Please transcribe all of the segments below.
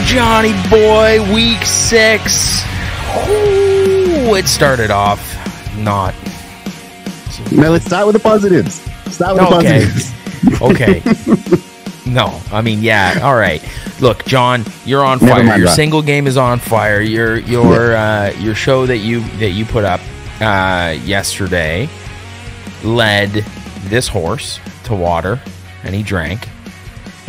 Johnny boy, week 6. Ooh, it started off not. No, let's start with the positives. Start with the positives. Okay. No, I mean, yeah, all right. Look, John, you're on fire. Your single game is on fire. Your show that you put up yesterday led this horse to water, and he drank.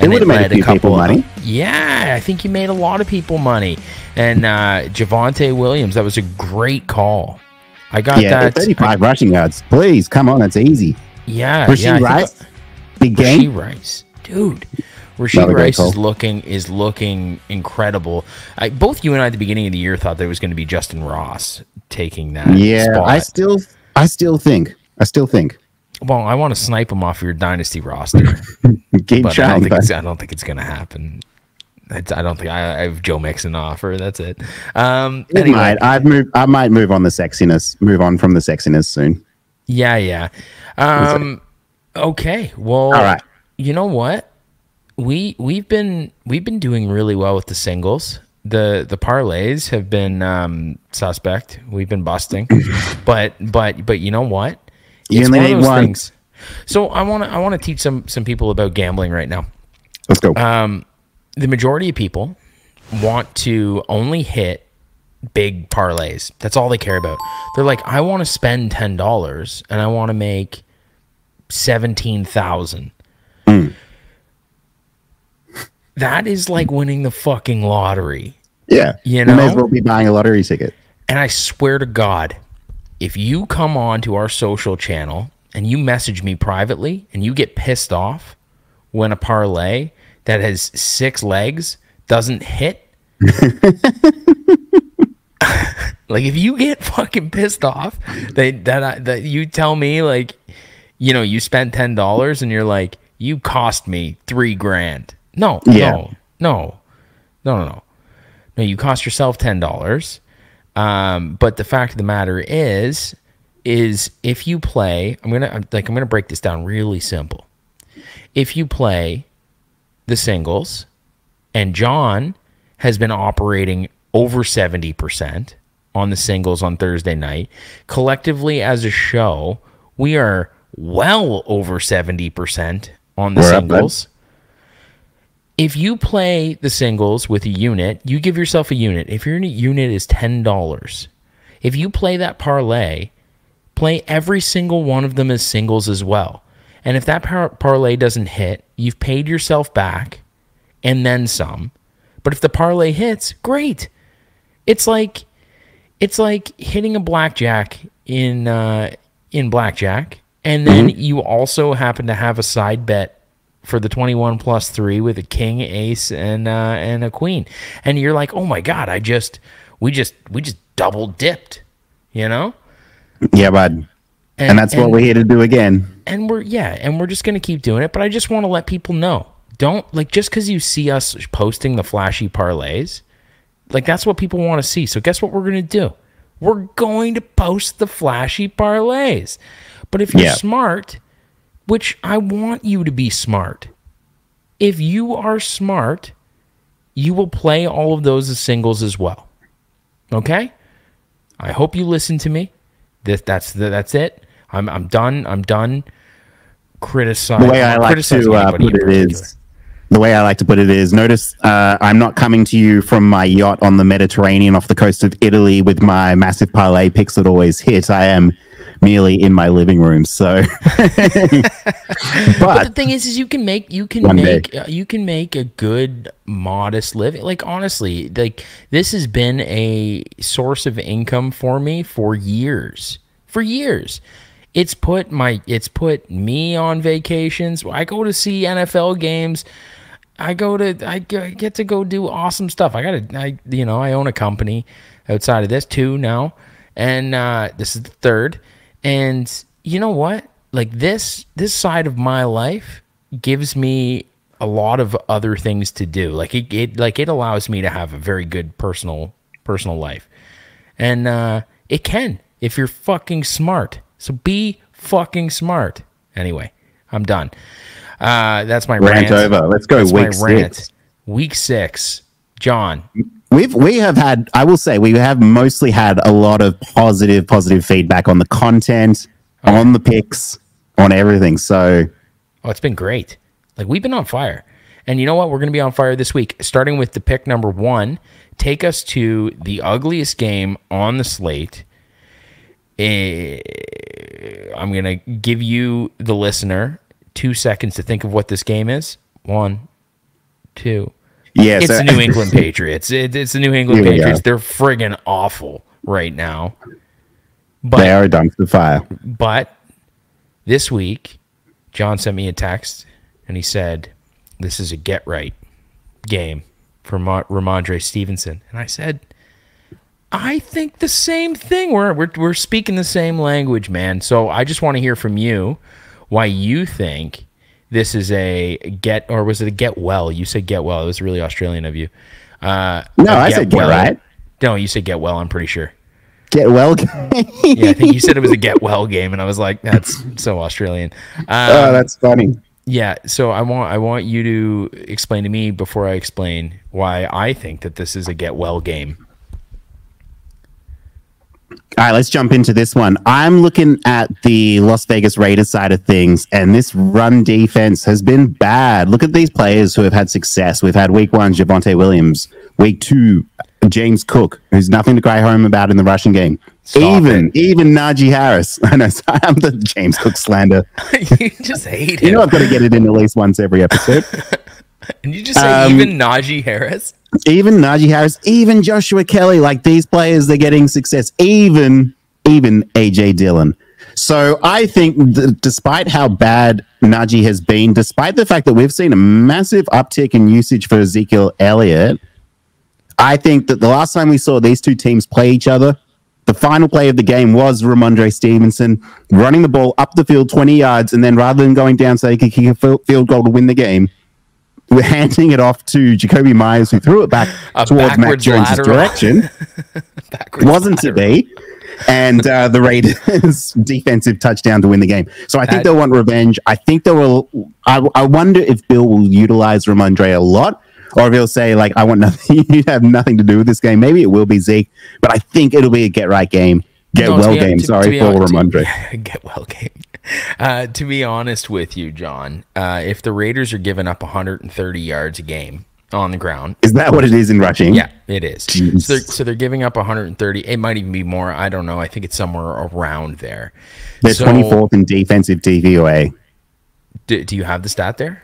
And it would have made a few people money. Yeah, I think you made a lot of people money. And Javonte Williams, that was a great call. I got that. 35 rushing yards. Please, come on, it's easy. Yeah. Rasheed Rice, big game. Rasheed Rice, dude. Rasheed Rice is looking incredible. Both you and I at the beginning of the year thought there was going to be Justin Ross taking that spot. I still think. Well, I want to snipe him off your dynasty roster. Keep trying. I don't think it's going to happen. I don't think I have Joe Mixon offer. That's it. Anyway. I might move on from the sexiness soon. Yeah. Okay. Well, all right. You know what? We've been doing really well with the singles. The parlays have been suspect. We've been busting, but you know what? It's one of those things. So I want to teach some people about gambling right now. Let's go. The majority of people want to only hit big parlays. That's all they care about. They're like, I want to spend $10 and I want to make 17,000. That is like winning the fucking lottery. Yeah, you know, may as well be buying a lottery ticket. And I swear to God, if you come on to our social channel and you message me privately and you get pissed off when a parlay that has 6 legs doesn't hit, like if you get fucking pissed off that you tell me, like, you know, you spent $10 and you're like, you cost me $3,000. No, you cost yourself $10. But the fact of the matter is if you play, I'm gonna break this down really simple. If you play the singles, and John has been operating over 70% on the singles on Thursday night, collectively as a show, we are well over 70% on the singles. If you play the singles with a unit, you give yourself a unit. If your unit is $10, if you play that parlay, play every single one of them as singles as well. And if that parlay doesn't hit, you've paid yourself back and then some. But if the parlay hits, great. It's like hitting a blackjack in blackjack, and then you also happen to have a side bet for the 21+3 with a king, ace, and a queen, and you're like, oh my God, we just double dipped, you know? Yeah, bud. And that's what we're here to do again. And we're just gonna keep doing it. But I just want to let people know, don't, like, just because you see us posting the flashy parlays, like, that's what people want to see. So guess what we're gonna do? We're going to post the flashy parlays. But if you're smart, which I want you to be smart, if you are smart, you will play all of those as singles as well. Okay? I hope you listen to me. That's it. I'm done criticizing. The way I like to put it is, notice I'm not coming to you from my yacht on the Mediterranean off the coast of Italy with my massive parlay picks that always hit. I am merely in my living room. So, but the thing is you can make a good, modest living. Like, honestly, like, this has been a source of income for me for years. It's put me on vacations. I go to see NFL games. I get to go do awesome stuff. I own a company outside of this, 2 now, and this is the 3rd. And you know what? Like, this side of my life gives me a lot of other things to do. Like, it allows me to have a very good personal life, and it can, if you're fucking smart. So be fucking smart. Anyway, I'm done. That's my rant. Over. Let's go. Week 6. Week 6. John. We have had, I will say, we have mostly had a lot of positive feedback on the content, on the picks, on everything. So, it's been great. Like, we've been on fire. And you know what? We're going to be on fire this week, starting with the pick number 1. Take us to the ugliest game on the slate. I'm going to give you, the listener, 2 seconds to think of what this game is. 1, 2. yeah, It's the New England Patriots. It's the New England Patriots. They're friggin' awful right now. But they are a dumpster fire. But this week, John sent me a text, and he said, this is a get-right game for Rhamondre Stevenson. And I said, I think the same thing. We're speaking the same language, man. So I just want to hear from you why you think this is a get, or was it a get well? You said get well. It was really Australian of you. No, I said get right. No, you said get well, I'm pretty sure. Get well game. Yeah, I think you said it was a get well game, and I was like, that's so Australian. Oh, that's funny. Yeah, so I want you to explain to me before I explain why I think that this is a get well game. All right, let's jump into this one. I'm looking at the Las Vegas Raiders side of things, and this run defense has been bad. Look at these players who have had success. We've had week 1, Javonte Williams. Week 2, James Cook, who's nothing to cry home about in the rushing game. Even Najee Harris. I know, I'm the James Cook slander. You just hate him. You know I've got to get it in at least once every episode. And you just say even Najee Harris? Even Najee Harris, even Joshua Kelly, like these players, they're getting success. Even AJ Dillon. So I think despite how bad Najee has been, despite the fact that we've seen a massive uptick in usage for Ezekiel Elliott, I think that the last time we saw these two teams play each other, the final play of the game was Rhamondre Stevenson running the ball up the field 20 yards, and then rather than going down so he could kick a field goal to win the game, we're handing it off to Jacoby Myers, who threw it back towards Mac Jones' direction. Wasn't to be. And the Raiders' defensive touchdown to win the game. So I think they'll want revenge. I think they will. I wonder if Bill will utilize Rhamondre a lot, or if he'll say, like, I want nothing, you have nothing to do with this game. Maybe it will be Zeke, but I think it'll be a get-right game. Get-well game, sorry, for Rhamondre. Get-well game. To be honest with you, John, if the Raiders are giving up 130 yards a game on the ground. Is that what it is in rushing? Yeah, it is. So they're giving up 130. It might even be more. I don't know. I think it's somewhere around there. They're 24th in defensive DVOA. Do you have the stat there?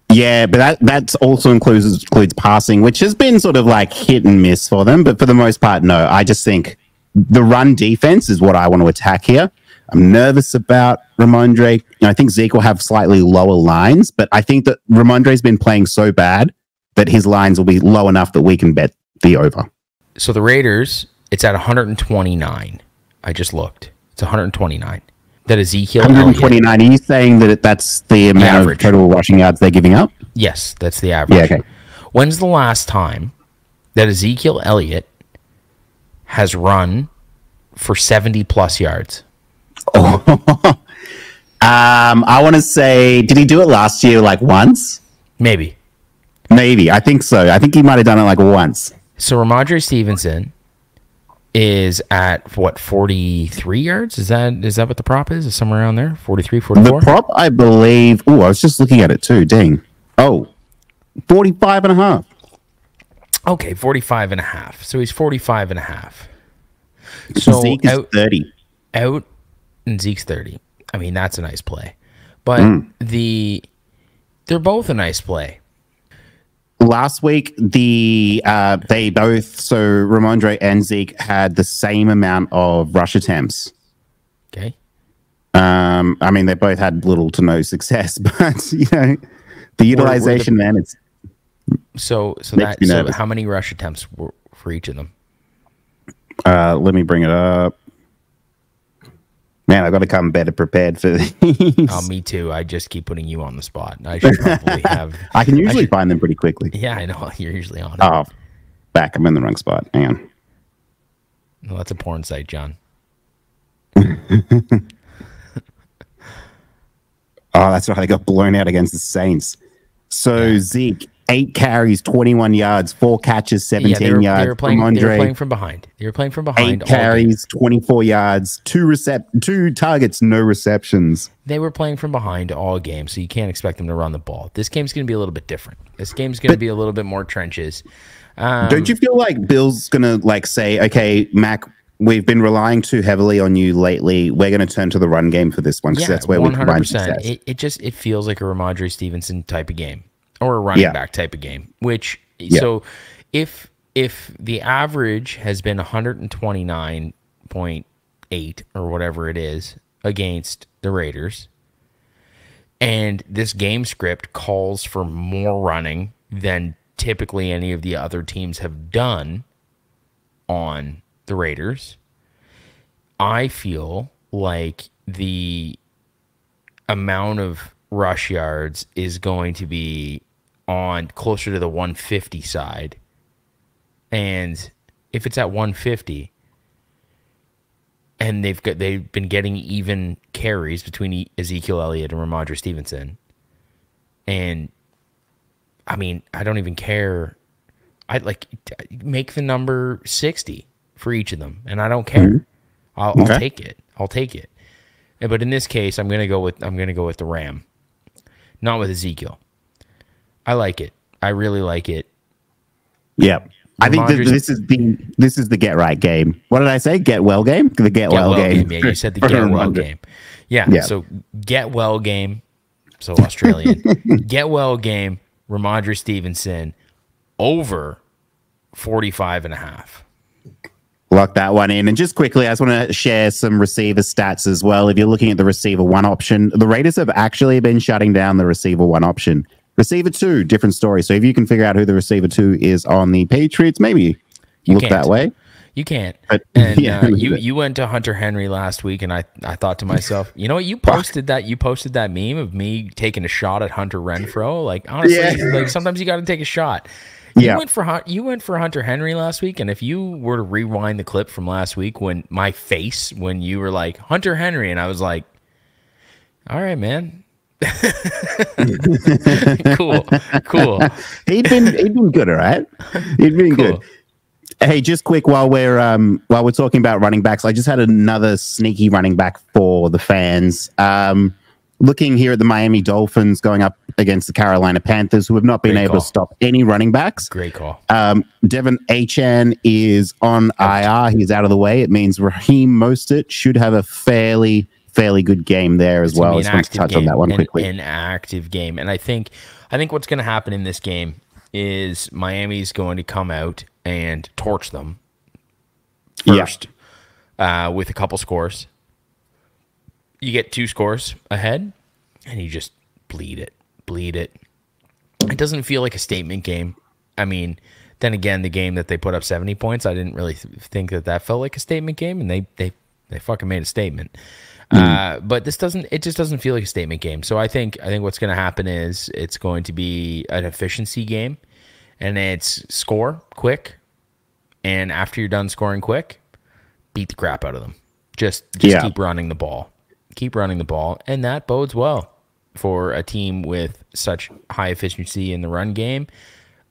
Yeah, but that also includes passing, which has been sort of like hit and miss for them. But for the most part, no. I just think the run defense is what I want to attack here. I'm nervous about Rhamondre. I think Zeke will have slightly lower lines, but I think that Rhamondre's been playing so bad that his lines will be low enough that we can bet the over. So the Raiders, it's at 129. I just looked. It's 129. That Ezekiel 129. Elliott. Are you saying that that's the amount of total rushing yards they're giving up? Yes, that's the average. Yeah, okay. When's the last time that Ezekiel Elliott has run for 70-plus yards? Oh. I want to say, did he do it last year like once? Maybe. I think so. I think he might have done it like once. So Rhamondre Stevenson is at, what, 43 yards? Is that what the prop is? Is somewhere around there? 43, 44? The prop, I believe... Oh, I was just looking at it too. Dang. Oh, 45 and a half. Okay, 45 and a half. So he's 45 and a half. So Zeke is 30. Out, and Zeke's 30. I mean, that's a nice play. But they're both a nice play. Last week, they both, so Rhamondre and Zeke had the same amount of rush attempts. Okay. I mean, they both had little to no success, but you know, the utilization, man, it's so how many rush attempts were for each of them? Let me bring it up. Man, I've got to come better prepared for these. Oh, me too. I just keep putting you on the spot. I should probably have... I can usually find them pretty quickly. Yeah, I know. You're usually on it. Oh, back. I'm in the wrong spot. Hang on. No, that's a porn site, John. Oh, that's right. They got blown out against the Saints. So Zeke 8 carries, 21 yards, 4 catches, 17 yards. They were playing from behind. They were playing from behind. 8 carries, 24 yards, 2 targets, no receptions. They were playing from behind all game, so you can't expect them to run the ball. This game's going to be a little bit different. This game's going to be a little bit more trenches. Don't you feel like Bill's going to like say, okay, Mac, we've been relying too heavily on you lately. We're going to turn to the run game for this one because that's where 100%. We find success. It feels like a Rhamondre Stevenson type of game or a running back type of game. Which so if the average has been 129.8 or whatever it is against the Raiders, and this game script calls for more running than typically any of the other teams have done on the Raiders, I feel like the amount of rush yards is going to be on closer to the 150 side. And if it's at 150 and they've been getting even carries between Ezekiel Elliott and Rhamondre Stevenson, and I mean, I don't even care. I'd like make the number 60 for each of them, and I don't care. I'll take it. I'll take it. But in this case, I'm gonna go with the Ram, not with Ezekiel. I like it. I really like it. Yeah, I think this is the get right game. What did I say? Get well game. The get well game. Yeah, you said the get well game. Yeah. So get well game. So Australian get well game. Rhamondre Stevenson over 45.5. Lock that one in. And just quickly, I just want to share some receiver stats as well. If you're looking at the receiver 1 option, the Raiders have actually been shutting down the receiver 1 option. Receiver 2, different story. So if you can figure out who the receiver 2 is on the Patriots, maybe look that way. You can't. And you went to Hunter Henry last week, and I thought to myself, you know what? You posted that meme of me taking a shot at Hunter Renfrow. Like, honestly, like sometimes you got to take a shot. You went for Hunter Henry last week, and if you were to rewind the clip from last week when you were like Hunter Henry, and I was like, all right, man. cool. He'd been good, all right. He'd been good. Hey, just quick while we're talking about running backs, I just had another sneaky running back for the fans. Looking here at the Miami Dolphins going up against the Carolina Panthers, who have not been able to stop any running backs. Great call. Devon Achane is on IR. He's out of the way. It means Raheem Mostert should have a fairly good game there as well. I just want to touch on that one quickly. An active game. And I think what's going to happen in this game is Miami's going to come out and torch them first with a couple scores. You get 2 scores ahead, and you just bleed it. It doesn't feel like a statement game. I mean, then again, the game that they put up 70 points, I didn't really think that felt like a statement game, and they fucking made a statement. But it just doesn't feel like a statement game. So I think what's going to happen is it's going to be an efficiency game, and it's score quick, and after you're done scoring quick, beat the crap out of them. Just keep running the ball. Keep running the ball, and that bodes well for a team with such high efficiency in the run game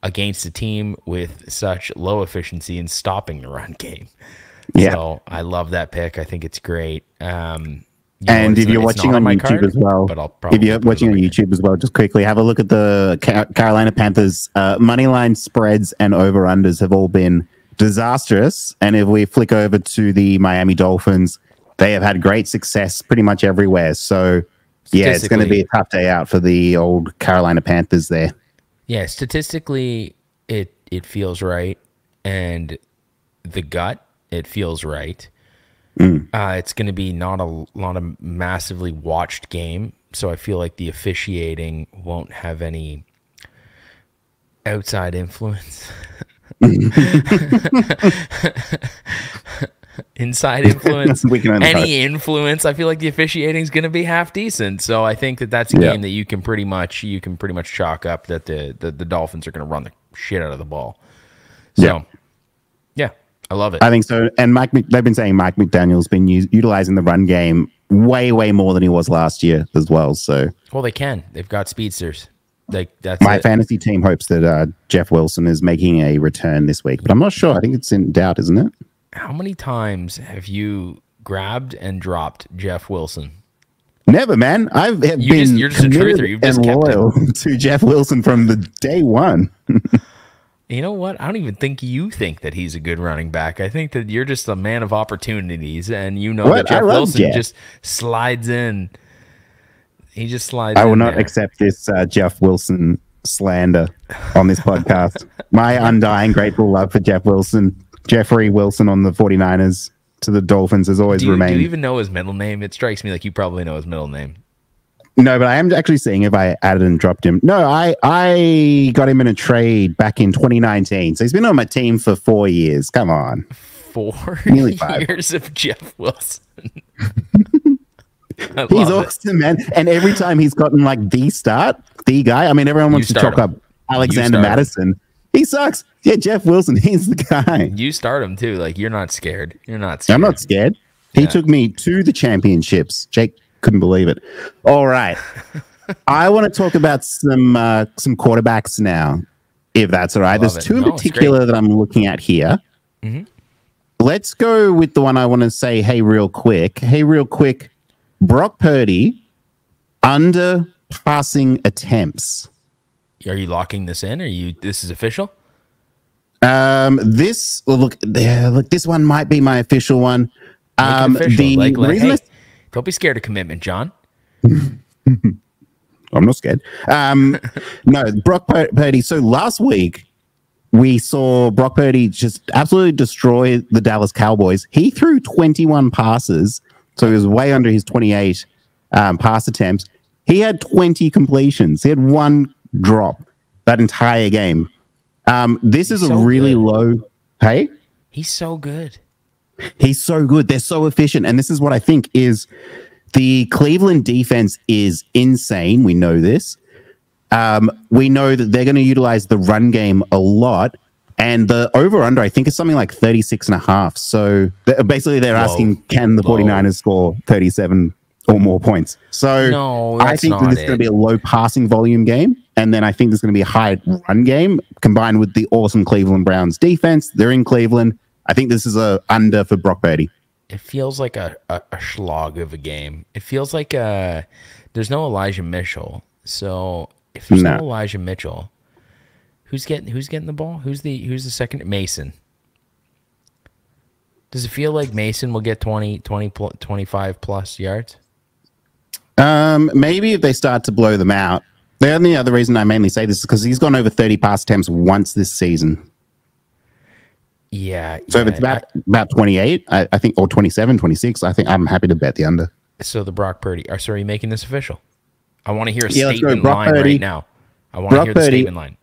against a team with such low efficiency in stopping the run game. So I love that pick. I think it's great. And if you're watching on YouTube as well, just quickly have a look at the Carolina Panthers money line spreads and over-unders have all been disastrous. And if we flick over to the Miami Dolphins, they have had great success pretty much everywhere. So, it's going to be a tough day out for the old Carolina Panthers there. Yeah, statistically, it feels right. And the gut, it feels right. It's going to be not a massively watched game. So I feel like the officiating won't have any outside influence. Inside influence, any influence. I feel like the officiating is going to be half decent. So I think that's a game that you can pretty much chalk up that the Dolphins are going to run the shit out of the ball. So I love it. I think so. And they've been saying Mike McDaniel's been utilizing the run game way more than he was last year as well. So they can. They've got speedsters. Like that's My it. fantasy team hopes that Jeff Wilson is making a return this week, but I'm not sure. I think it's in doubt, isn't it? How many times have you grabbed and dropped Jeff Wilson? Never, man. You're just a truther. You've just and kept loyal to Jeff Wilson from the day one. You know what? I don't even think you think that he's a good running back. I think that you're just a man of opportunities, and you know that Jeff Wilson just slides in. He just slides in. I will not accept this Jeff Wilson slander on this podcast. My undying grateful love for Jeff Wilson, Jeffrey Wilson on the 49ers to the Dolphins has always remained. Do you even know his middle name? It strikes me like you probably know his middle name. No, but I am actually seeing if I added and dropped him. No, I got him in a trade back in 2019. So he's been on my team for 4 years. Come on. 4 Nearly 5 years of Jeff Wilson. He's awesome, man. And every time he's gotten like the guy. I mean, everyone wants to chalk up Alexander Madison. He sucks. Yeah, Jeff Wilson, he's the guy. You start him too. Like, you're not scared. You're not scared. I'm not scared. He took me to the championships. Jake couldn't believe it. All right. I want to talk about some quarterbacks now, if that's all right. There's two in particular that I'm looking at here. Mm-hmm. Let's go with the one I want to say, hey, real quick. Brock Purdy, under passing attempts. Are you locking this in? This is official? This one might be my official one. Hey, don't be scared of commitment, John. I'm not scared. No, Brock Purdy. So last week we saw Brock Purdy just absolutely destroy the Dallas Cowboys. He threw 21 passes, so he was way under his 28 pass attempts. He had 20 completions. He had one drop that entire game. This is a really low. Hey, he's so good. He's so good. They're so efficient. And this is what I think is the Cleveland defense is insane. We know this. We know that they're going to utilize the run game a lot. And the over-under, I think, is something like 36.5. So basically they're asking, can the 49ers score 37 or more points? So I think that this is going to be a low passing volume game. And then I think there's going to be a high run game combined with the awesome Cleveland Browns defense. They're in Cleveland. I think this is a under for Brock Purdy. It feels like a slog of a game. It feels like there's no Elijah Mitchell. So if there's no Elijah Mitchell, who's getting the ball? Who's the second? Mason. Does it feel like Mason will get 25 plus yards? Maybe if they start to blow them out. The only other reason I mainly say this is because he's gone over 30 pass attempts once this season. Yeah. So if it's about 28, I think, or 27, 26, I think I'm happy to bet the under. So the Brock Purdy. So are you making this official? I want to hear a statement line right now. I want to hear the statement line.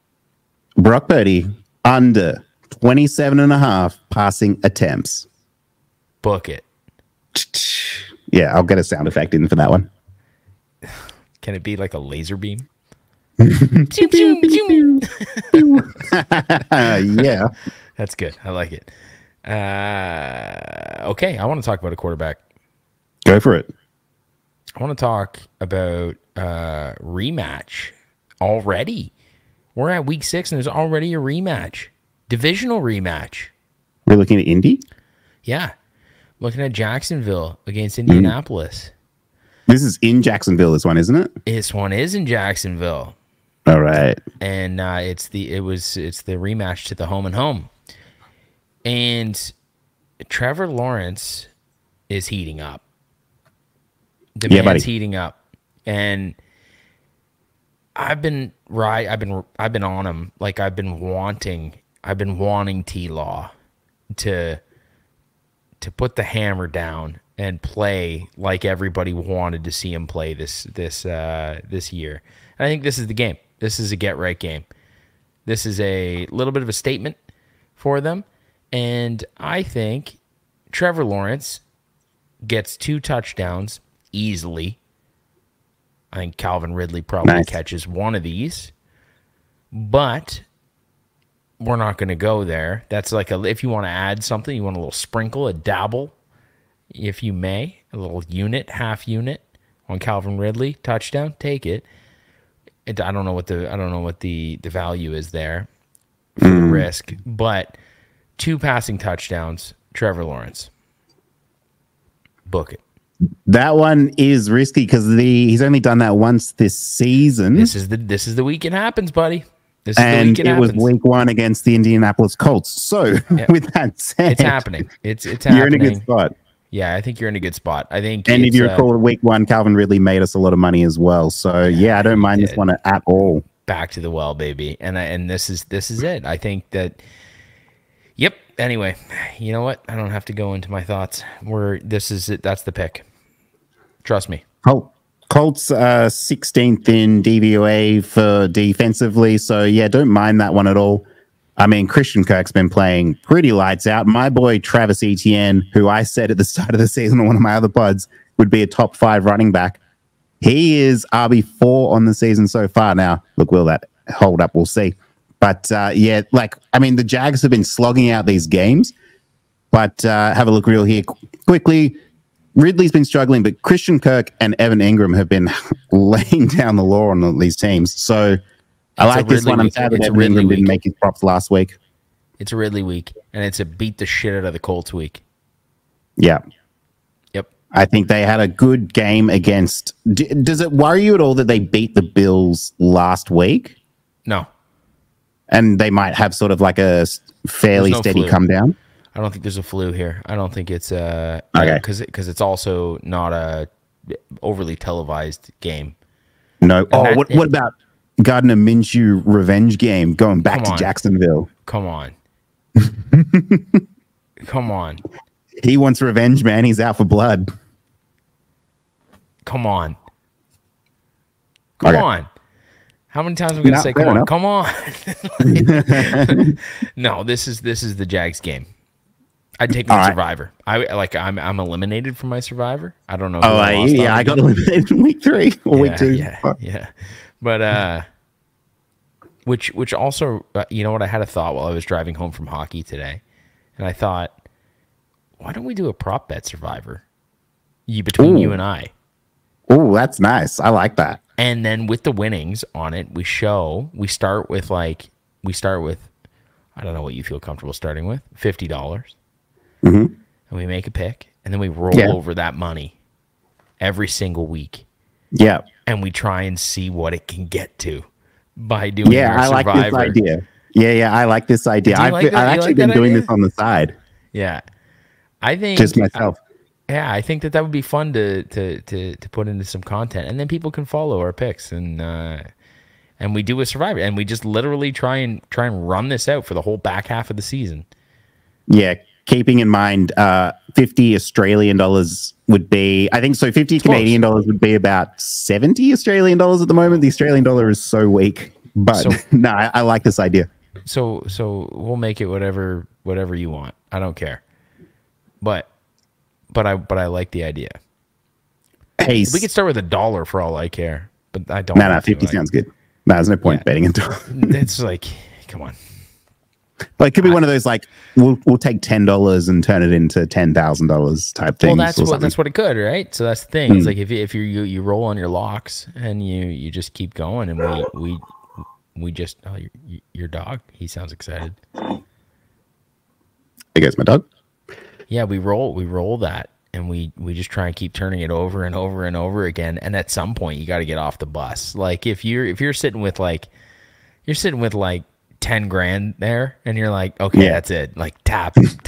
Brock Purdy, under 27.5 passing attempts. Book it. Yeah, I'll get a sound effect in for that one. Can it be like a laser beam? Yeah. That's good. I like it. Okay, I want to talk about a quarterback. Go for it. I want to talk about rematch already. We're at week 6 and there's already a rematch. Divisional rematch. We're looking at Indy? Yeah. Looking at Jacksonville against Indianapolis. This is in Jacksonville, this one, isn't it? This one is in Jacksonville. All right. And it's the rematch to the home and home. And Trevor Lawrence is heating up. The man's heating up. And I've been on him. Like I've been wanting T-Law to put the hammer down and play like everybody wanted to see him play this year. And I think this is the game. This is a get-right game. This is a little bit of a statement for them. And I think Trevor Lawrence gets 2 touchdowns easily. I think Calvin Ridley probably catches one of these. But we're not going to go there. That's like if you want to add something, you want a little sprinkle, a dabble, if you may, a little unit, half unit on Calvin Ridley, touchdown, take it. I don't know what the value is there for the risk, but 2 passing touchdowns, Trevor Lawrence. Book it. That one is risky because he's only done that once this season. This is the week it happens, buddy. This is and the week it happens. was week 1 against the Indianapolis Colts. So with that said, it's happening. It's happening. You're in a good spot. Yeah, I think you're in a good spot. I think. And if you recall, week 1, Calvin Ridley made us a lot of money as well. So yeah, I don't mind this one at all. Back to the well, baby. And this is it. I think that. Yep. Anyway, you know what? I don't have to go into my thoughts. This is it. That's the pick. Trust me. Colts 16th in DVOA for defensively. So yeah, don't mind that one at all. I mean, Christian Kirk's been playing pretty lights out. My boy Travis Etienne, who I said at the start of the season on one of my other pods would be a top 5 running back. He is RB4 on the season so far. Now, look, will that hold up? We'll see. But yeah, the Jags have been slogging out these games. But have a look real here quickly. Ridley's been struggling, but Christian Kirk and Evan Ingram have been laying down the law on these teams. So I like this one. I'm sad that Evan Ingram didn't make his props last week. It's a Ridley week, and it's a beat the shit out of the Colts week. Yeah. Yep. I think they had a good game against... Does it worry you at all that they beat the Bills last week? No. And they might have sort of like a fairly steady come down? I don't think there's a flu here. I don't think it's okay, because it's also not a overly televised game. No. Oh, what about Gardner Minshew revenge game going back to Jacksonville? Come on. Come on. He wants revenge, man. He's out for blood. Come on. Come on. How many times am I going to say, come on? Come on. No, this is the Jags game. I'd take my Survivor. I'm eliminated from my Survivor. I don't know. I got eliminated in week 3 or week 2. Yeah. But which also, you know what? I had a thought while I was driving home from hockey today, and I thought, why don't we do a prop bet Survivor? Between you and I. Oh, that's nice. I like that. And then with the winnings on it, we start with I don't know what you feel comfortable starting with, $50. And we make a pick, and then we roll over that money every single week. Yeah. And we try and see what it can get to by doing our Survivor. I like this idea. Yeah, I like this idea. I've actually been doing this on the side. Yeah. I think just myself. I think that would be fun to put into some content, and then people can follow our picks, and we do a Survivor, and we just literally try and run this out for the whole back half of the season. Yeah, keeping in mind, 50 Australian dollars would be, I think so. 50 Canadian dollars would be about 70 Australian dollars at the moment. The Australian dollar is so weak, but no, I like this idea. So we'll make it whatever you want. I don't care, but I like the idea. Hey, we could start with $1 for all I care, but I don't. No, 50 sounds good. No, there's no point betting into it. It's like, come on. Like, it could be one of those, like, we'll take $10 and turn it into $10,000 type things. Well, that's what it could, right? So that's the thing. It's like if you roll on your locks and you just keep going, and we just your dog. He sounds excited. There goes my dog. Yeah, we roll that, and we just try and keep turning it over and over and over again. And at some point, you got to get off the bus. Like if you're sitting with like 10 grand there, and you're like, okay, that's it. Like tap, like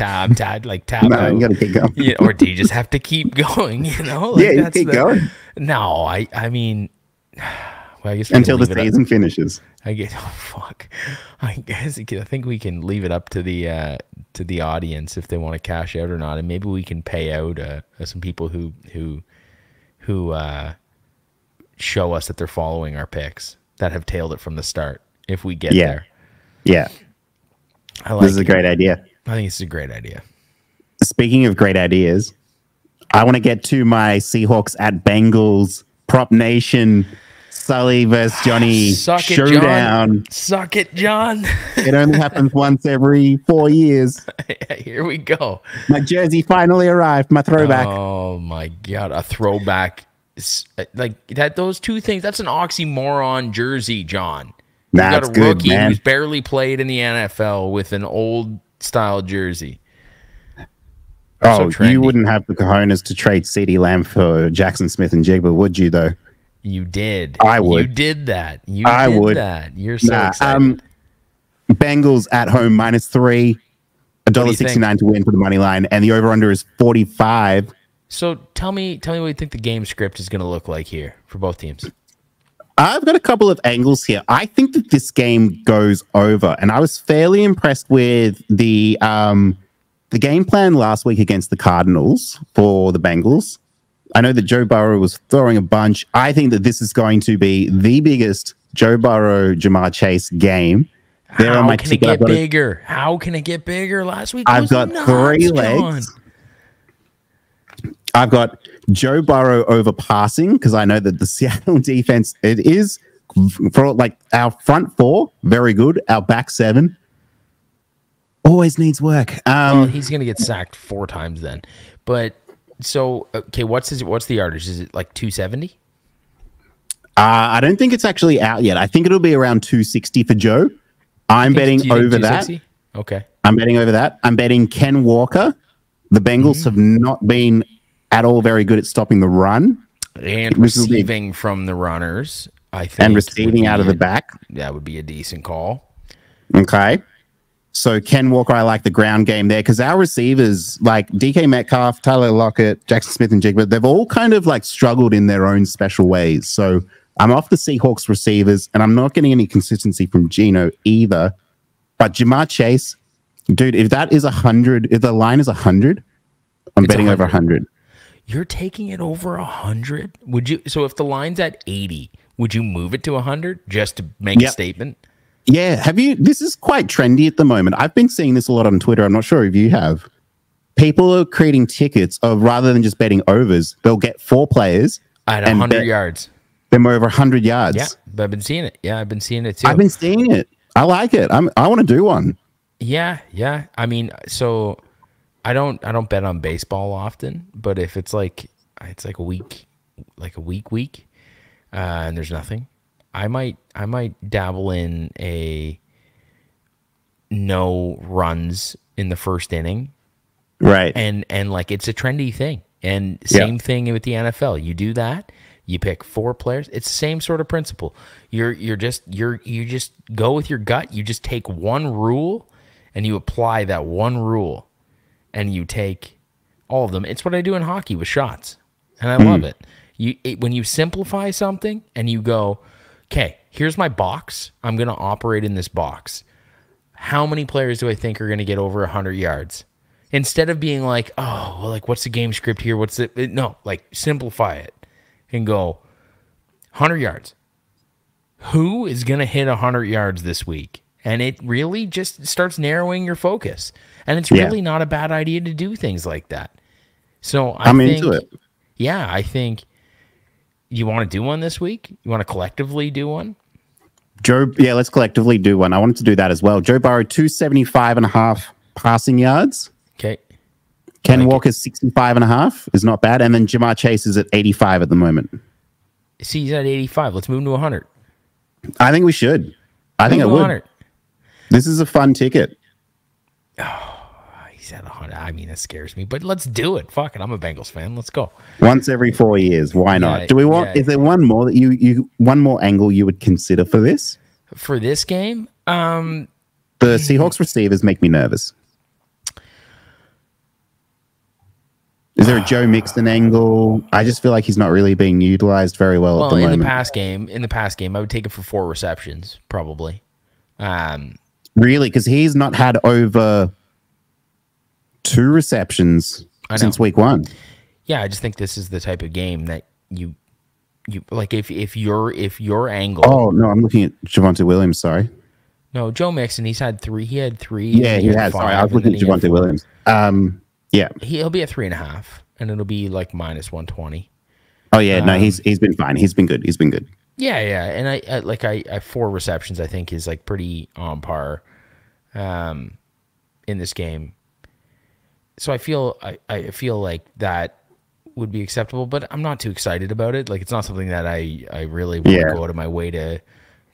tap. No, you gotta keep going. Yeah, or do you just have to keep going? You know? Like, you keep going. No, I mean, well, I guess until the season finishes. I guess. Oh fuck. I think we can leave it up to the audience if they want to cash out or not, and maybe we can pay out some people who show us that they're following our picks, that have tailed it from the start. If we get there. Yeah. This is a great idea. I think it's a great idea. Speaking of great ideas, I want to get to my Seahawks at Bengals Prop Nation Sully versus Johnny showdown. Suck it, John. It only happens once every 4 years. Here we go. My jersey finally arrived. My throwback. Oh my God. A throwback Like that, those two things, that's an oxymoron jersey, John. You got That's a good, rookie man. who's barely played in the NFL with an old style jersey. So Oh, you trendy. wouldn't have the cojones to trade CeeDee Lamb for Jackson Smith and Jigba, would you, though? You did. I would. You did that. You I did would. that. You're so excited. Bengals at home -3, do you think? $1.69 to win for the money line, and the over/under is 45. So tell me what you think the game script is going to look like here for both teams. I've got a couple of angles here. I think that this game goes over, and I was fairly impressed with the game plan last week against the Cardinals for the Bengals. I know that Joe Burrow was throwing a bunch. I think that this is going to be the biggest Joe Burrow, Jamar Chase game. How can it get bigger? How can it get bigger? Last week I've got nuts, 3 legs. John. I've got Joe Burrow over passing because I know that the Seattle defense, it is for like our front 4, very good. Our back 7 always needs work. Well, he's going to get sacked 4 times then. But so, okay, what's the yardage? Is it like 270? I don't think it's actually out yet. I think it'll be around 260 for Joe. I'm betting over that. Okay. I'm betting over that. I'm betting Ken Walker. The Bengals have not been at all very good at stopping the run. And receiving from the runners, I think. And receiving out of the back. That would be a decent call. Okay. So Ken Walker, I like the ground game there because our receivers, like DK Metcalf, Tyler Lockett, Jackson Smith and Jigba, they've all kind of like struggled in their own special ways. So I'm off the Seahawks receivers, and I'm not getting any consistency from Geno either. But Jamar Chase, dude, if that is 100, if the line is 100, I'm betting 100. over 100. You're taking it over 100? Would you? So if the line's at 80, would you move it to 100 just to make a statement? Yeah. Have you? This is quite trendy at the moment. I've been seeing this a lot on Twitter. I'm not sure if you have. People are creating tickets of rather than just betting overs, they'll get 4 players at 100 yards. Them over 100 yards. Yeah, but I've been seeing it. Yeah, I've been seeing it too. I've been seeing it. I like it. I want to do one. Yeah. I mean, so I don't bet on baseball often, but if it's like a week, and there's nothing, I might dabble in a no runs in the first inning. Right. And like it's a trendy thing. And same thing with the NFL. You do that. You pick 4 players. It's the same sort of principle. You just go with your gut. You just take one rule and you apply that one rule and you take all of them. It's what I do in hockey with shots. And I love it. When you simplify something and you go, okay, here's my box. I'm going to operate in this box. How many players do I think are going to get over 100 yards? Instead of being like, oh, well, like what's the game script here? What's it? No, like simplify it. And go 100 yards. Who is going to hit 100 yards this week? And it really just starts narrowing your focus. And it's really not a bad idea to do things like that. So I'm into it. Yeah, I think you want to do one this week? You want to collectively do one? Let's collectively do one. I wanted to do that as well. Joe Burrow, 275.5 passing yards. Okay. Ken Walker's 65.5 is not bad. And then Jamar Chase is at 85 at the moment. See, he's at 85. Let's move him to 100. I think we should. I think I would. 100. This is a fun ticket. Oh, he's at 100. I mean, that scares me. But let's do it. Fuck it. I'm a Bengals fan. Let's go. Once every 4 years. Why not? Do we want? Is there one more that you one more angle you would consider for this? For this game, the Seahawks receivers make me nervous. Is there a Joe Mixon angle? I just feel like he's not really being utilized very well at the moment. In the past game, I would take it for 4 receptions, probably. Really? Because he's not had over 2 receptions since week 1. Yeah, I just think this is the type of game that you like if your angle. Oh no, I'm looking at Javonte Williams. Sorry. No, Joe Mixon. He had 3. Yeah, he had. Sorry, I was looking at Javonte Williams. Yeah, he'll be at 3.5, and it'll be like minus 120. Oh yeah, no, he's been fine. He's been good. Yeah, and I 4 receptions. I think is like pretty on par, in this game. So I feel like that would be acceptable, but I'm not too excited about it. Like, it's not something that I really want to go out of my way to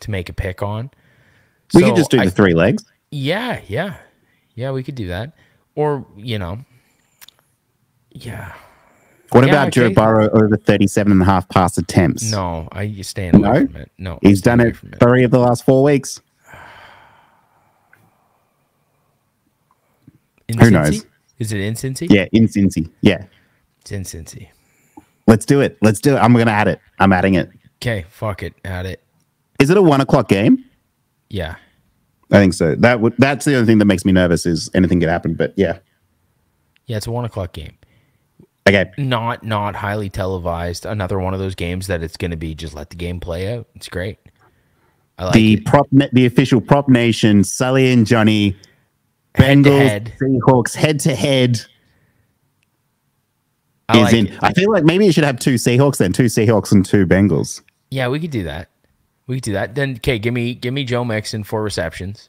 make a pick on. We could just do the 3 legs. Yeah, we could do that. Or, you know, yeah. What about Joe Burrow over 37.5 pass attempts? No, you staying away from it. No, he's done it 3 of the last 4 weeks. Who knows? Is it in Cincy? Yeah, in Cincy. Yeah. It's in Cincy. Let's do it. I'm going to add it. I'm adding it. Okay, fuck it. Add it. Is it a 1 o'clock game? Yeah. I think so. That's the only thing that makes me nervous is anything could happen, but yeah. Yeah, it's a 1 o'clock game. Okay. Not highly televised. Another one of those games that it's going to be just let the game play out. It's great. I like the official Prop Nation, Sully and Johnny, Bengals, Seahawks, head to head. I feel like maybe you should have 2 Seahawks then, 2 Seahawks and 2 Bengals. Yeah, we could do that. Then, okay, give me Joe Mixon 4 receptions.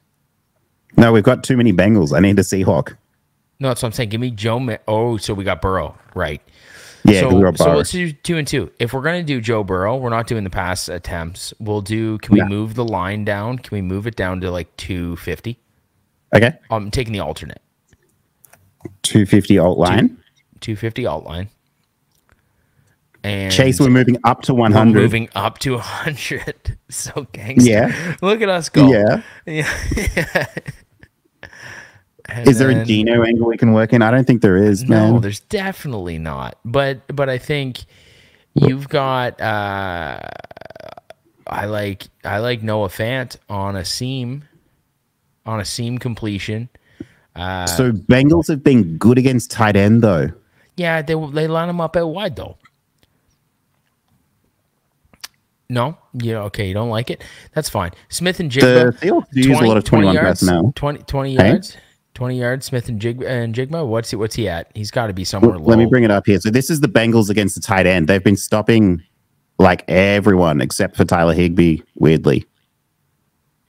No, we've got too many Bengals. I need a Seahawk. No, that's what I'm saying. Give me so we got Burrow, right? Yeah, we got Burrow. So let's do 2 and 2. If we're gonna do Joe Burrow, we're not doing the pass attempts. We'll do. Can we move the line down? Can we move it down to like 250? Okay. I'm taking the alternate. 250 alt line. 250 alt line. And Chase, we're moving up to 100. We're moving up to 100. So gangster. Yeah. Look at us go. Yeah. Is there a Geno angle we can work in? I don't think there is, man. No, there's definitely not. But I think you've got I like Noah Fant on a seam completion. So Bengals have been good against tight end though. Yeah, they line them up out wide though. No, okay, you don't like it. That's fine. Smith and Jigba. The Seahawks use a lot of 21 yards personnel. 20 yards. 20 yards, Smith and Jigma. What's he at? He's got to be somewhere low. Let me bring it up here. So this is the Bengals against the tight end. They've been stopping like everyone except for Tyler Higbee, weirdly.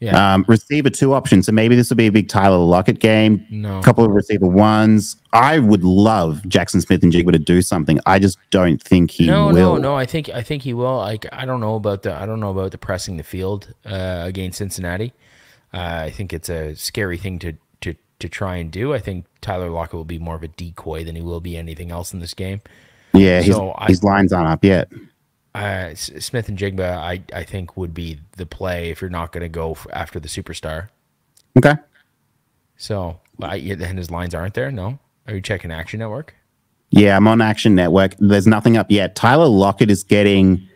Yeah. Receiver 2 options. So maybe this will be a big Tyler Lockett game. No. A couple of receiver 1s. I would love Jackson Smith and Jigba to do something. I just don't think he will. No. I think he will. Like I don't know about the pressing the field against Cincinnati. I think it's a scary thing to try and do. I think Tyler Lockett will be more of a decoy than he will be anything else in this game. Yeah, his lines aren't up yet. Smith and Jigba, I think, would be the play if you're not going to go after the superstar. Okay. So, and his lines aren't there? No? Are you checking Action Network? Yeah, I'm on Action Network. There's nothing up yet. Tyler Lockett is getting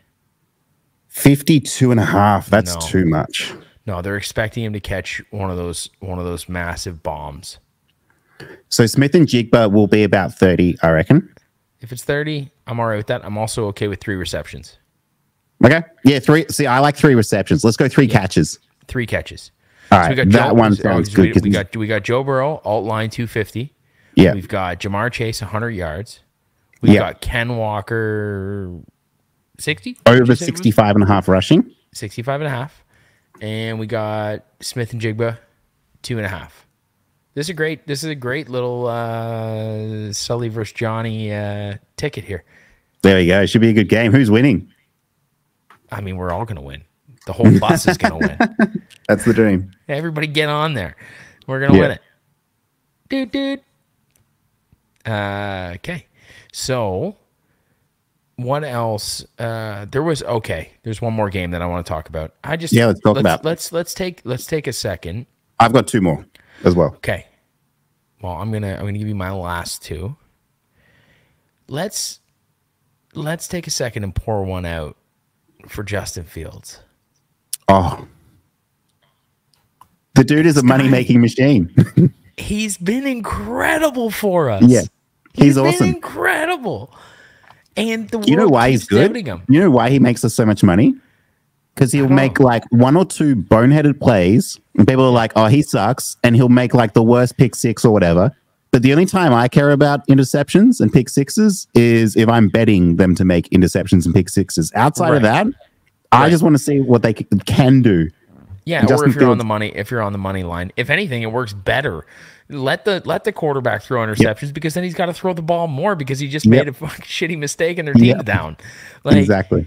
52.5. That's too much. No, they're expecting him to catch one of those massive bombs. So Smith and Jigba will be about 30, I reckon. If it's 30, I'm all right with that. I'm also okay with 3 receptions. Okay. Yeah, 3. See, I like 3 receptions. Let's go 3 catches. 3 catches. All right. So that one sounds good. We got Joe Burrow, alt line 250. Yeah. We've got Jamar Chase, 100 yards. We've got Ken Walker, 60? Over 65.5 rushing. 65.5. And we got Smith and Jigba, 2.5. This is a great little Sully versus Johnny ticket here. There you go. It should be a good game. Who's winning? I mean, we're all going to win. The whole bus is going to win. That's the dream. Everybody get on there. We're going to win it. Dude. Okay. So, what else? There's one more game that I want to talk about. Let's talk about. Let's take a second. I've got 2 more as well. Okay. Well, I'm gonna give you my last 2. Let's take a second and pour one out for Justin Fields. Oh, the dude is a money-making machine. He's been incredible for us. Yeah, he's awesome. Been incredible. And you know why he's good? You know why he makes us so much money? Because he'll make like 1 or 2 boneheaded plays, and people are like, "Oh, he sucks," and he'll make like the worst pick 6 or whatever. But the only time I care about interceptions and pick 6s is if I'm betting them to make interceptions and pick 6s. Outside of that, I just want to see what they can do. Yeah, or Justin if you're on Fields, the money line, if anything, it works better. Let the quarterback throw interceptions because then he's got to throw the ball more because he just made a fucking shitty mistake and their team's down. Like, exactly.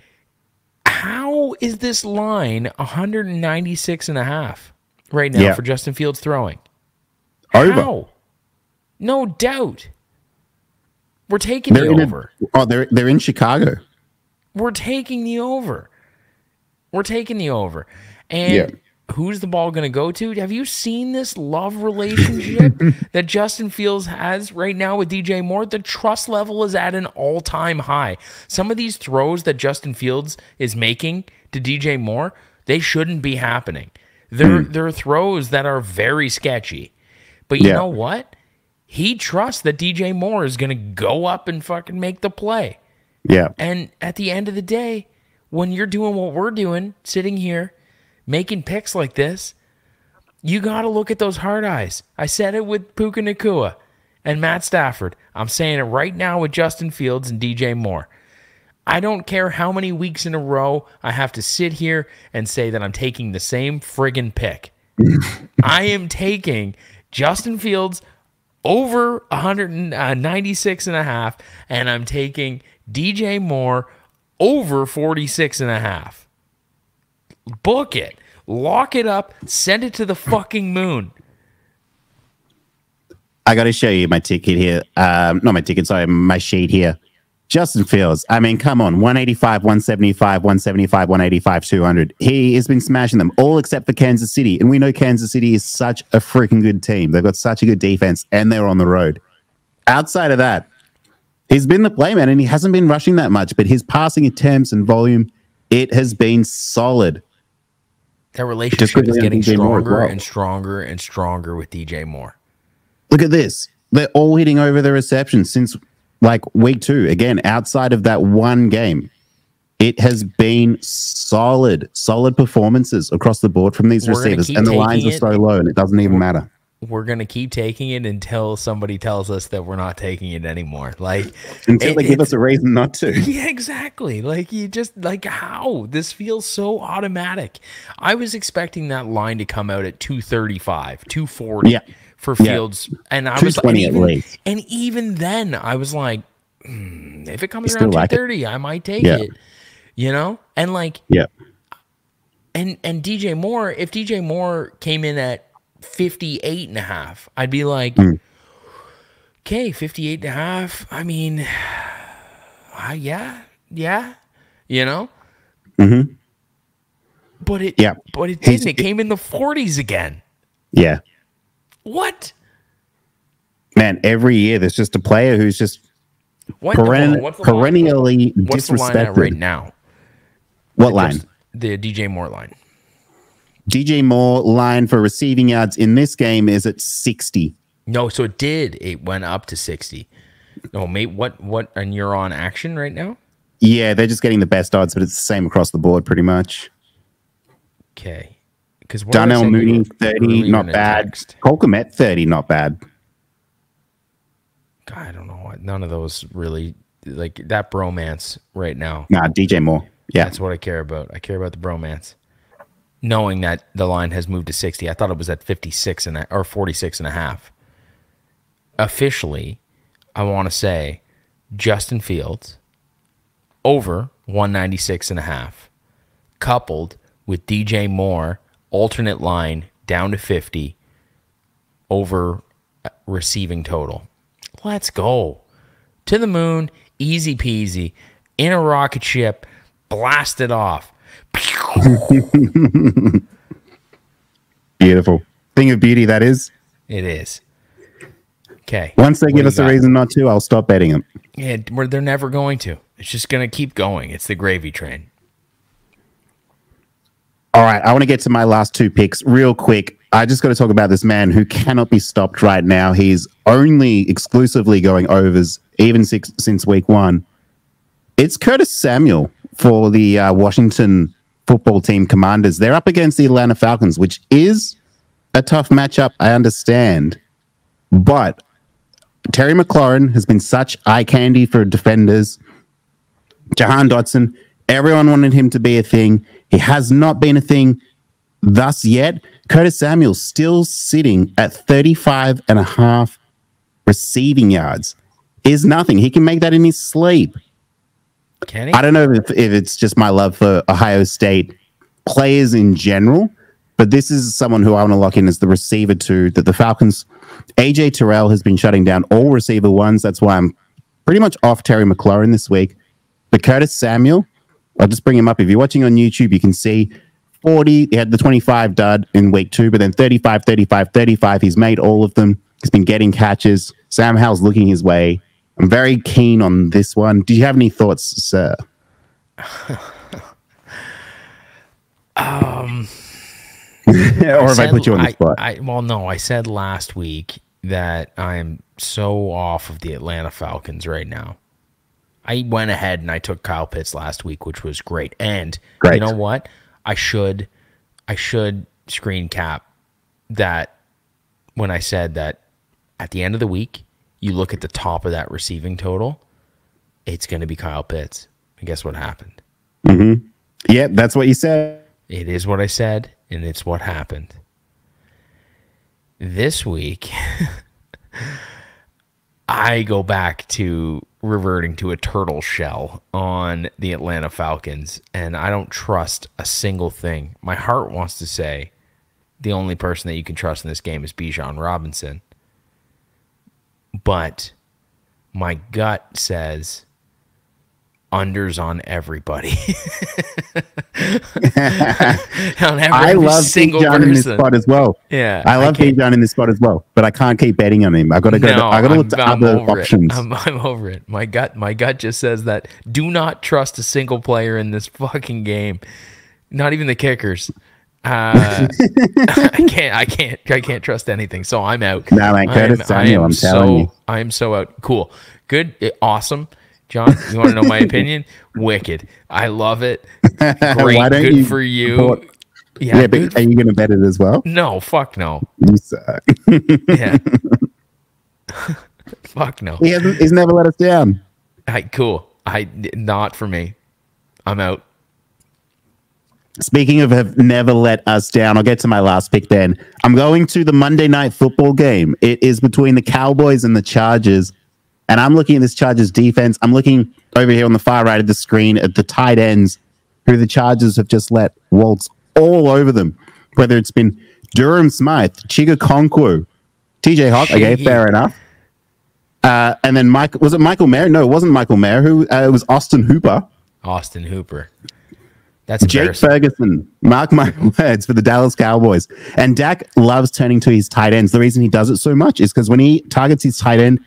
how is this line 196 and a half right now for Justin Fields throwing? Over. How? No doubt. We're taking the over. They're in Chicago. We're taking the over. We're taking the over. And who's the ball going to go to? Have you seen this love relationship that Justin Fields has right now with DJ Moore? The trust level is at an all-time high. Some of these throws that Justin Fields is making to DJ Moore, they shouldn't be happening. They're throws that are very sketchy. But you know what? He trusts that DJ Moore is going to go up and fucking make the play. Yeah. And at the end of the day, when you're doing what we're doing, sitting here, making picks like this, you got to look at those hard eyes. I said it with Puka Nacua and Matt Stafford. I'm saying it right now with Justin Fields and DJ Moore. I don't care how many weeks in a row I have to sit here and say that I'm taking the same friggin' pick. I am taking Justin Fields over 196 and a half, and I'm taking DJ Moore over 46 and a half. Book it. Lock it up. Send it to the fucking moon. I got to show you my ticket here. Not my ticket, sorry, my sheet here. Justin Fields, I mean, come on, 185, 175, 175, 185, 200. He has been smashing them, all except for Kansas City. And we know Kansas City is such a freaking good team. They've got such a good defense, and they're on the road. Outside of that, he's been the playman, and he hasn't been rushing that much, but his passing attempts and volume, it has been solid. That relationship is getting stronger and stronger and stronger with DJ Moore. Look at this. They're all hitting over the receptions since like week 2. Again, outside of that one game, it has been solid performances across the board from these receivers. And the lines are so low and it doesn't even matter. We're going to keep taking it until somebody tells us that we're not taking it anymore. Like until they give us a reason not to. Yeah, exactly. Like you just like how this feels so automatic. I was expecting that line to come out at 235, 240 for Fields. And I was and even then I was like, if it comes around 230, I might take it. You know? And like and DJ Moore, if DJ Moore came in at 58 and a half, I'd be like, okay, 58 and a half. I mean, yeah, you know? But it didn't. It came in the 40s again. Yeah. What? Man, every year there's just a player who's just perennially disrespected. What's the line at right now? What line? The DJ Moore line. DJ Moore line for receiving yards in this game is at 60. No, so it did. It went up to 60. Oh, mate, what? And you're on action right now? Yeah, they're just getting the best odds, but it's the same across the board pretty much. Okay. Because Darnell Mooney, 30, not bad. Cole Kmet, 30, not bad. God, I don't know what. None of those really, like that bromance right now. Nah, DJ Moore. Yeah. That's what I care about. I care about the bromance. Knowing that the line has moved to 60. I thought it was at 56 or 46 and a half. Officially, I want to say Justin Fields over 196 and a half, coupled with DJ Moore alternate line down to 50 over receiving total. Let's go. To the moon, easy peasy, in a rocket ship, blast it off. Beautiful. Thing of beauty, that is. It is. Okay. Once they give us a reason not to, I'll stop betting them. Yeah, they're never going to. It's just going to keep going. It's the gravy train. All right, I want to get to my last 2 picks real quick. I just got to talk about this man who cannot be stopped right now. He's only exclusively going overs, even since week 1. It's Curtis Samuel for the Washington football team Commanders. They're up against the Atlanta Falcons, which is a tough matchup, I understand. But Terry McLaurin has been such eye candy for defenders. Jahan Dotson, everyone wanted him to be a thing. He has not been a thing thus yet, Curtis Samuel's still sitting at 35.5 receiving yards. Is nothing. He can make that in his sleep. Can he? I don't know if it's just my love for Ohio State players in general, but this is someone who I want to lock in as the receiver two that the Falcons. AJ Terrell has been shutting down all receiver ones. That's why I'm pretty much off Terry McLaurin this week. But Curtis Samuel, I'll just bring him up. If you're watching on YouTube, you can see 40. He had the 25 dud in week 2, but then 35, 35, 35. He's made all of them. He's been getting catches. Sam Howell's looking his way. I'm very keen on this one. Do you have any thoughts, sir? Or if I put you on the spot? Well, no, I said last week that I'm so off of the Atlanta Falcons right now. I went ahead and I took Kyle Pitts last week, which was great. And you know what? I should screen cap that when I said that at the end of the week, you look at the top of that receiving total, it's going to be Kyle Pitts. And guess what happened? Mm-hmm. Yeah, that's what you said. It is what I said, and it's what happened. This week, I go back to reverting to a turtle shell on the Atlanta Falcons, and I don't trust a single thing. My heart wants to say the only person that you can trust in this game is Bijan Robinson. But my gut says unders on everybody. I love Bijan in this spot as well. Yeah, I love Bijan in this spot as well, but I can't keep betting on him. I got to go. I got to look to other options. I'm over it. My gut just says that do not trust a single player in this fucking game. Not even the kickers. I can't trust anything. So I'm out. No, man, Curtis Samuel, I'm telling you. I am so out. Cool. Good. Awesome. John, you want to know my opinion? Wicked. I love it. Great. Good for you. Yeah, but are you going to bet it as well? No, fuck no. You suck. Yeah. Fuck no. He's never let us down. Cool. Not for me. I'm out. Speaking of have never let us down, I'll get to my last pick then. I'm going to the Monday Night Football game. It is between the Cowboys and the Chargers. And I'm looking at this Chargers defense. I'm looking over here on the far right of the screen at the tight ends who the Chargers have just let waltz all over them. Whether it's been Durham Smythe, Chiga Okonkwo, TJ Hawk. Okay, fair enough. And then was it Michael Mayer? No, it wasn't Michael Mayer. It was Austin Hooper. Austin Hooper. That's Jake Ferguson, mark my words, for the Dallas Cowboys. And Dak loves turning to his tight ends. The reason he does it so much is because when he targets his tight end,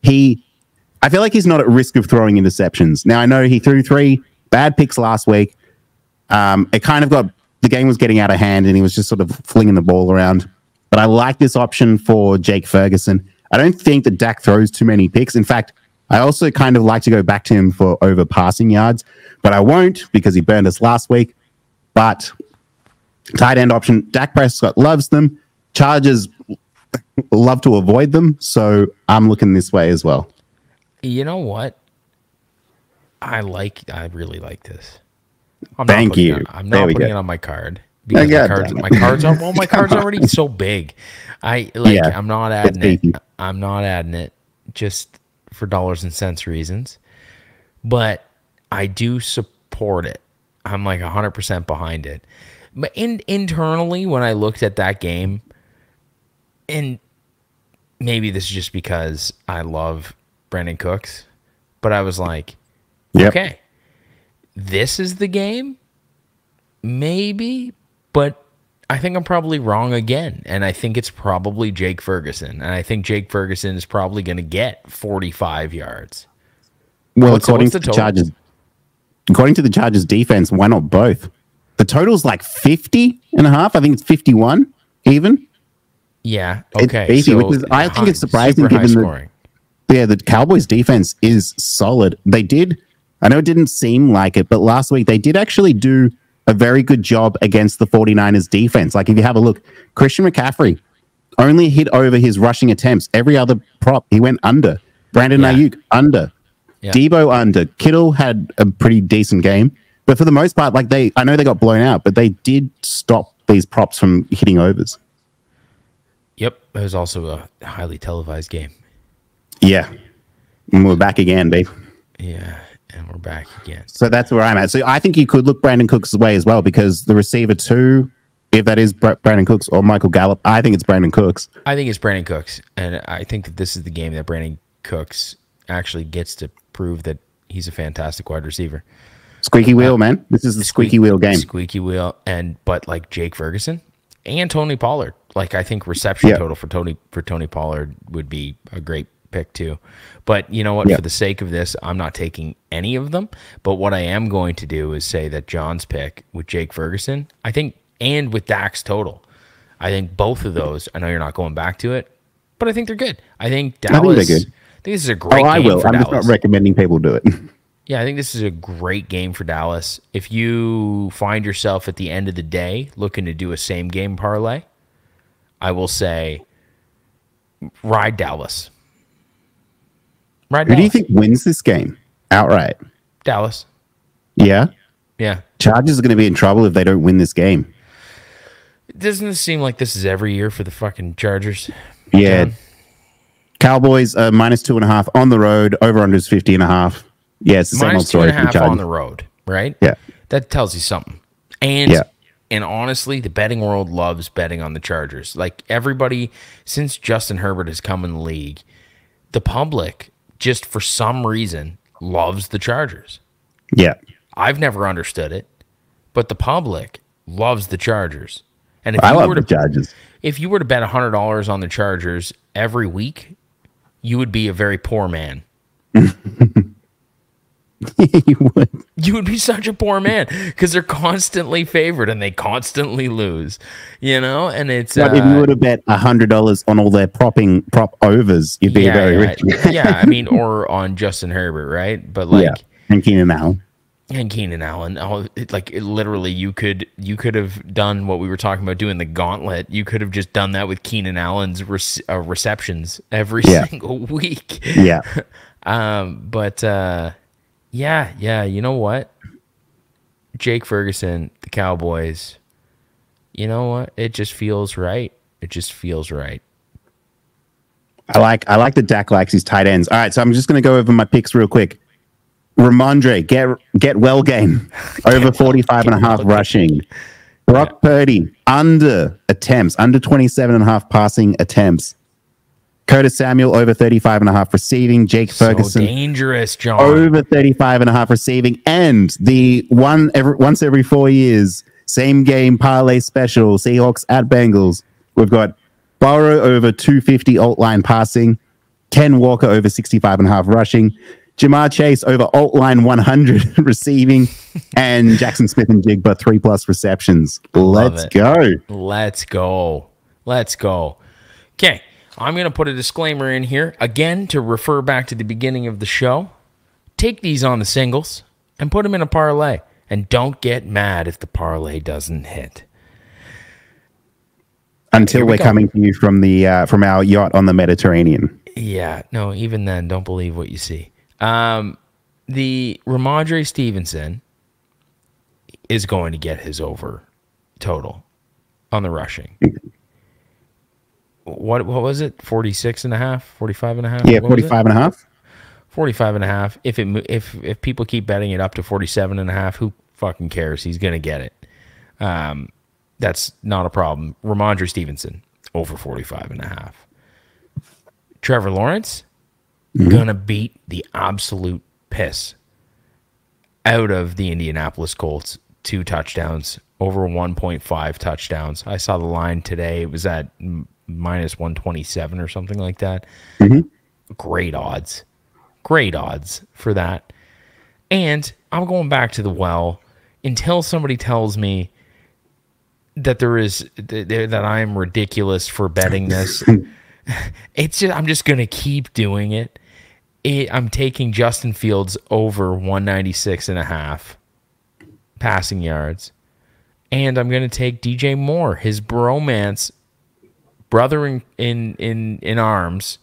I feel like he's not at risk of throwing interceptions. Now, I know he threw 3 bad picks last week. It kind of the game was getting out of hand and he was just sort of flinging the ball around. But I like this option for Jake Ferguson. I don't think that Dak throws too many picks. In fact, I also kind of like to go back to him for over passing yards, but I won't because he burned us last week. But tight end option, Dak Prescott loves them. Chargers love to avoid them, so I'm looking this way as well. You know what? I really like this. Thank you. I'm not putting it on my card because my cards are already so big. I'm not adding it. I'm not adding it just for dollars and cents reasons, but I do support it. I'm like 100% behind it. But internally, when I looked at that game, and maybe this is just because I love Brandon Cooks, but I was like, okay, this is the game, maybe, but I think I'm probably wrong again, and I think it's probably Jake Ferguson, and I think Jake Ferguson is probably going to get 45 yards. Well, according to the Chargers defense, why not both? The total's like 50.5. I think it's 51 even. Yeah, okay. It's beefy, which is, I think it's surprising given the Cowboys defense is solid. They did, I know it didn't seem like it, but last week they did actually do a very good job against the 49ers defense. Like if you have a look, Christian McCaffrey only hit over his rushing attempts. Every other prop, he went under. Brandon Ayuk, under. Yeah. Debo, under. Kittle had a pretty decent game. But for the most part, I know they got blown out, but they did stop these props from hitting overs. Yep, it was also a highly televised game. Yeah, and we're back again, babe. Yeah, and we're back again. So that's where I'm at. So I think you could look Brandon Cooks' way as well, because the receiver 2, if that is Brandon Cooks or Michael Gallup, I think it's Brandon Cooks. I think it's Brandon Cooks, and I think that this is the game that Brandon Cooks actually gets to prove that he's a fantastic wide receiver. Squeaky wheel, man. This is the squeaky wheel game. Squeaky wheel, but like Jake Ferguson and Tony Pollard. Like, I think reception total for Tony Pollard would be a great pick too. But you know what? For the sake of this, I'm not taking any of them. But what I am going to do is say that John's pick with Jake Ferguson, I think, and with Dak's total, I think both of those. I know you're not going back to it, but I think they're good. I think Dallas. I think they're good. I think this is a great game I will. for I'm Dallas. just not recommending people do it. Yeah, I think this is a great game for Dallas. If you find yourself at the end of the day looking to do a same game parlay, I will say ride Dallas. Who do you think wins this game outright? Dallas. Yeah? Yeah. Chargers are going to be in trouble if they don't win this game. Doesn't it seem like this is every year for the fucking Chargers? Yeah. John? Cowboys -2.5 on the road. Over under is 50.5. Yeah, it's the same old story. -2.5 on the road, right? Yeah. That tells you something. And honestly, the betting world loves betting on the Chargers. Like, everybody, since Justin Herbert has come in the league, the public, just for some reason, loves the Chargers. Yeah. I've never understood it, but the public loves the Chargers. And I love the Chargers. If you were to bet $100 on the Chargers every week, you would be a very poor man. You would. You would be such a poor man because they're constantly favored and they constantly lose, you know? And it's if you would have bet $100 on all their prop overs, you'd be very rich. Yeah, I mean, or on Justin Herbert, right? But like, and Keenan Allen. And Keenan Allen, literally, you could have done what we were talking about doing the gauntlet. You could have just done that with Keenan Allen's receptions every single week. Yeah. Yeah. You know what? Jake Ferguson, the Cowboys. You know what? It just feels right. It just feels right. I like that Dak likes his tight ends. All right, so I'm just going to go over my picks real quick. Rhamondre, get well game, over 45.5 rushing. Brock Purdy, under 27.5 passing attempts. Curtis Samuel, over 35.5 receiving. Jake Ferguson, so dangerous, John. Over 35.5 receiving. And the once every 4 years, same game parlay special, Seahawks at Bengals. We've got Burrow over 250 alt line passing. Ken Walker over 65.5 rushing. Jamar Chase over alt line 100 receiving, and Jackson Smith and Jigba 3+ receptions. Let's go. Okay, I'm going to put a disclaimer in here again to refer back to the beginning of the show. Take these on the singles and put them in a parlay, and don't get mad if the parlay doesn't hit. Until we're coming to you from our yacht on the Mediterranean. Yeah, no, even then, don't believe what you see. The Rhamondre Stevenson is going to get his over total on the rushing. What was it? 46.5, 45.5? Yeah, 45.5. 45.5. If people keep betting it up to 47.5, who fucking cares? He's going to get it. That's not a problem. Rhamondre Stevenson over 45.5. Trevor Lawrence gonna beat the absolute piss out of the Indianapolis Colts. 2 touchdowns, over 1.5 touchdowns. I saw the line today. It was at -127 or something like that. Great odds for that. And I'm going back to the well until somebody tells me that that I am ridiculous for betting this. I'm just gonna keep doing it. I'm taking Justin Fields over 196.5 passing yards, and I'm gonna take DJ Moore, his bromance brother in arms,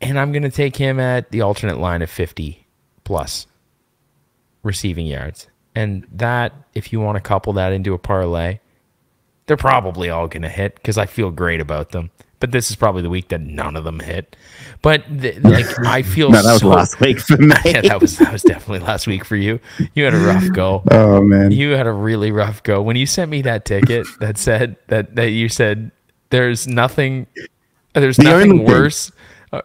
and I'm gonna take him at the alternate line of 50+ receiving yards. And that, if you want to couple that into a parlay, They're probably all going to hit because I feel great about them. But this is probably the week that none of them hit. But like I feel no, that was last week for me. Yeah, that was definitely last week for you. You had a rough go. Oh man, you had a really rough go when you sent me that ticket that said that you said there's nothing worse.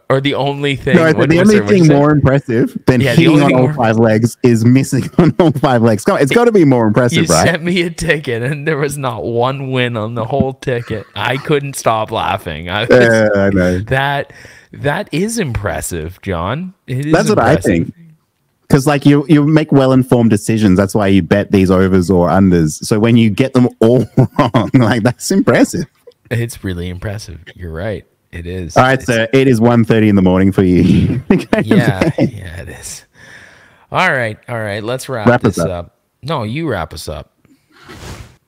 Or the only thing. No, the only thing more impressive than hitting on all 5 legs is missing on all 5 legs. Come on, it's got to be more impressive, right? You sent me a ticket, and there was not one win on the whole ticket. I couldn't stop laughing. I know. That is impressive, John. It is That's what impressive. I think. Because like you make well-informed decisions. That's why you bet these overs or unders. So when you get them all wrong, like that's impressive. It's really impressive. You're right. It is. All right, so it is 1:30 in the morning for you. Yeah, it is. All right. Let's wrap this up. No, you wrap us up.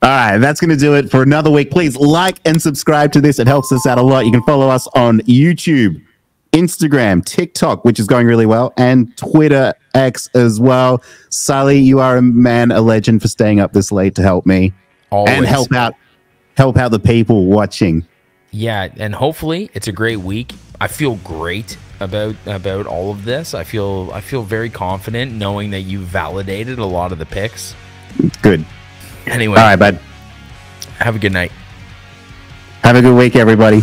All right, that's going to do it for another week. Please like and subscribe to this. It helps us out a lot. You can follow us on YouTube, Instagram, TikTok, which is going really well, and Twitter X as well. Sully, you are a man, a legend for staying up this late to help me. Always. And help out the people watching. Yeah, and hopefully it's a great week. I feel great about all of this. I feel very confident knowing that you validated a lot of the picks. Good. Anyway, all right, bud. Have a good night. Have a good week, everybody.